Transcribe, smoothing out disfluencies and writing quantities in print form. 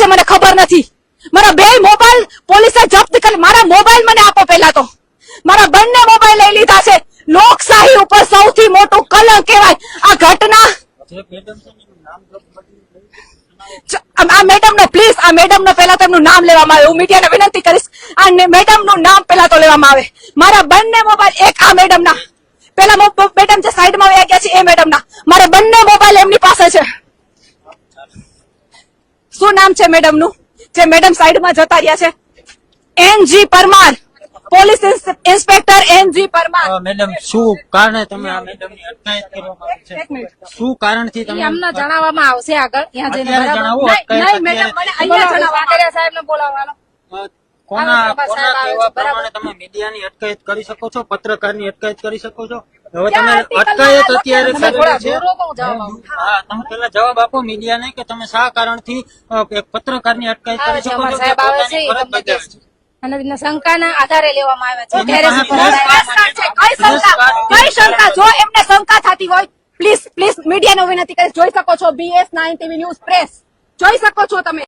છે મને ખબર નથી. મારા બે મોબાઈલ પોલીસે જપ્ત કરી. મારા મોબાઈલ મને આપો પહેલા તો. મારા બંને મોબાઈલ લઈ લીધા છે. લોકશાહી ઉપર સૌથી મોટું કલંક કહેવાય આ ઘટના. આ મેડમ નો પ્લીઝ, આ મેડમ નો પહેલા તો એમનું નામ લેવામાં આવે. હું મીડિયાને વિનંતી કરીશ આ મેડમ નું નામ પહેલા તો લેવામાં આવે. મારા બંને મોબાઈલ, એક આ મેડમ ના, પેલા મેડમ જે સાઈડમાં વયા ગયા છે એ મેડમ ના, મારા બંને મોબાઈલ એમની પાસે છે. શું નામ છે મેડમ નું જે મેડમ સાઈડમાં જતા રહ્યા છે? NG Parmar, police inspector NG Parmar. Madam શું કારણે તમે આ મેડમની અટકાયત કરવામાં આવી છે? શું કારણથી તમે અમને જણાવવામાં આવશે આગળ ત્યાં જઈને. અત્યારે જણાવો. નહીં મેડમ, મને અહીંયા જણાવવા. સાહેબ ને બોલાવવાનો. કોના કહેવા પ્રમાણે તમે મીડિયાની અટકાયત કરી શકો છો, પત્રકારની અટકાયત કરી શકો છો? હવે તમે અટકાયત અત્યારે કરેલી છે. હા, તમે પેલા જવાબ આપો મીડિયાને કે તમે શા કારણથી એક પત્રકારની અટકાયત કરી શકો છો? સાહેબ આવે છે એ તમને કહે છે. અને શંકાના આધારે લેવામાં આવે છે. કઈ શંકા? જો એમને શંકા થતી હોય પ્લીઝ મીડિયાને વિનંતી કરીશ. જોઈ શકો છો BS9 TV ન્યૂઝ પ્રેસ, જોઈ શકો છો તમે.